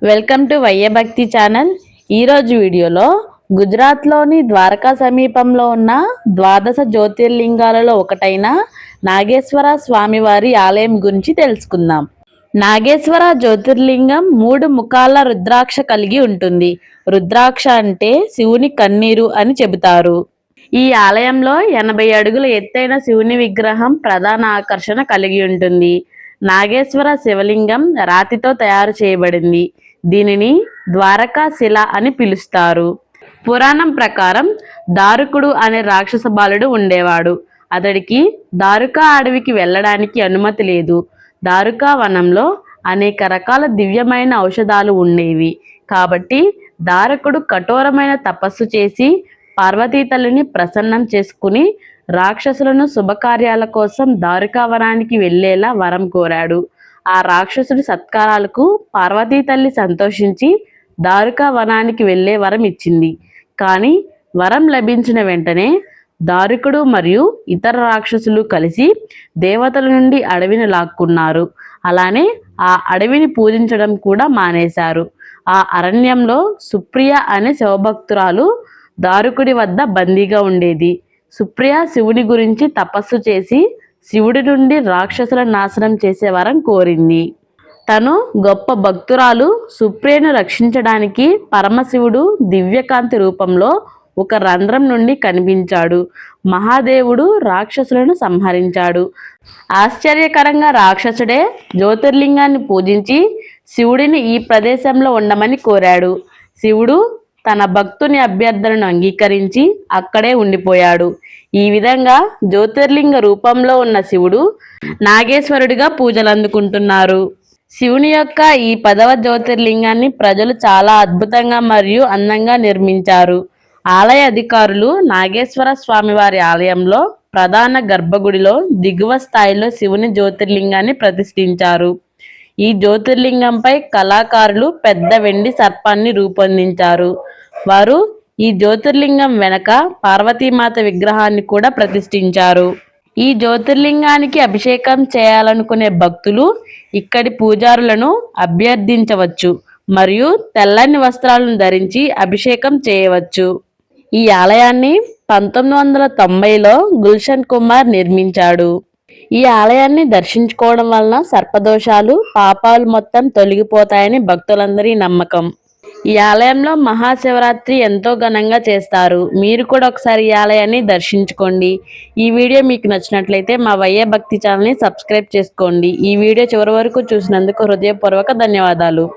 Welcome to వయ్య భక్తి channel. ఈరోజు వీడియోలో గుజరాత్లోని ద్వారకా సమీపంలో ఉన్న ద్వాదశ జ్యోతిర్లింగాలలో ఒకటైన నాగేశ్వర స్వామివారి ఆలయం గురించి తెలుసుకుందాం. నాగేశ్వర జ్యోతిర్లింగం 3 ముఖాల రుద్రాక్ష కలిగి ఉంటుంది. రుద్రాక్ష అంటే శివుని కన్నీరు అని చెబుతారు. ఈ ఆలయంలో 80 అడుగుల ఎత్తైన శివుని విగ్రహం ప్రధాన ఆకర్షణ కలిగి ఉంటుంది. నాగేశ్వర శివలింగం రాతితో తయారు చేయబడింది. దీనిని ద్వారకా శిల అని పిలుస్తారు. పురాణం ప్రకారం దారుకుడు అనే రాక్షస బాలుడు ఉండేవాడు. అతడికి దారుకా అడవికి వెళ్ళడానికి అనుమతి లేదు. దారుకా వనంలో అనేక రకాల దివ్యమైన ఔషధాలు ఉండేవి. కాబట్టి దారకుడు కఠోరమైన తపస్సు చేసి పార్వతీ తల్లిని ప్రసన్నం చేసుకుని రాక్షసులను శుభకార్యాల కోసం దారుకా వనానికి వెళ్లేలా వరం కోరాడు. ఆ రాక్షసుడి సత్కారాలకు పార్వతీ తల్లి సంతోషించి దారుకా వనానికి వెళ్లే వరం ఇచ్చింది. కానీ వరం లభించిన వెంటనే దారుకుడు మరియు ఇతర రాక్షసులు కలిసి దేవతల నుండి అడవిని లాక్కున్నారు. అలానే ఆ అడవిని పూజించడం కూడా మానేశారు. ఆ అరణ్యంలో సుప్రియ అనే శివభక్తురాలు దారుకుడి వద్ద బందీగా ఉండేది. సుప్రియ శివుని గురించి తపస్సు చేసి శివుడి నుండి రాక్షసుల నాశనం చేసే వరం కోరింది. తను గొప్ప భక్తురాలు సుప్రియను రక్షించడానికి పరమశివుడు దివ్యకాంతి రూపంలో ఒక రంధ్రం నుండి కనిపించాడు. మహాదేవుడు రాక్షసులను సంహరించాడు. ఆశ్చర్యకరంగా రాక్షసుడే జ్యోతిర్లింగాన్ని పూజించి శివుడిని ఈ ప్రదేశంలో ఉండమని కోరాడు. శివుడు తన భక్తుని అభ్యర్థనను అంగీకరించి అక్కడే ఉండిపోయాడు. ఈ విధంగా జ్యోతిర్లింగ రూపంలో ఉన్న శివుడు నాగేశ్వరుడిగా పూజలు అందుకుంటున్నారు. శివుని యొక్క ఈ 10వ జ్యోతిర్లింగాన్ని ప్రజలు చాలా అద్భుతంగా మరియు అందంగా నిర్మించారు. ఆలయ అధికారులు నాగేశ్వర స్వామివారి ఆలయంలో ప్రధాన గర్భగుడిలో దిగువ స్థాయిలో శివుని జ్యోతిర్లింగాన్ని ప్రతిష్ఠించారు. ఈ జ్యోతిర్లింగంపై కళాకారులు పెద్ద వెండి సర్పాన్ని రూపొందించారు. వారు ఈ జ్యోతిర్లింగం వెనక పార్వతీమాత విగ్రహాన్ని కూడా ప్రతిష్ఠించారు. ఈ జ్యోతిర్లింగానికి అభిషేకం చేయాలనుకునే భక్తులు ఇక్కడి పూజారులను అభ్యర్థించవచ్చు మరియు తెల్లని వస్త్రాలను ధరించి అభిషేకం చేయవచ్చు. ఈ ఆలయాన్ని 1990లో గుల్షన్ కుమార్ నిర్మించాడు. ఈ ఆలయాన్ని దర్శించుకోవడం వలన సర్పదోషాలు, పాపాలు మొత్తం తొలగిపోతాయని భక్తులందరి నమ్మకం. ఈ ఆలయంలో మహాశివరాత్రి ఎంతో ఘనంగా చేస్తారు. మీరు కూడా ఒకసారి ఈ ఆలయాన్ని దర్శించుకోండి. ఈ వీడియో మీకు నచ్చినట్లయితే మా వయ్య భక్తి ఛానల్ని సబ్స్క్రైబ్ చేసుకోండి. ఈ వీడియో చివరి వరకు చూసినందుకు హృదయపూర్వక ధన్యవాదాలు.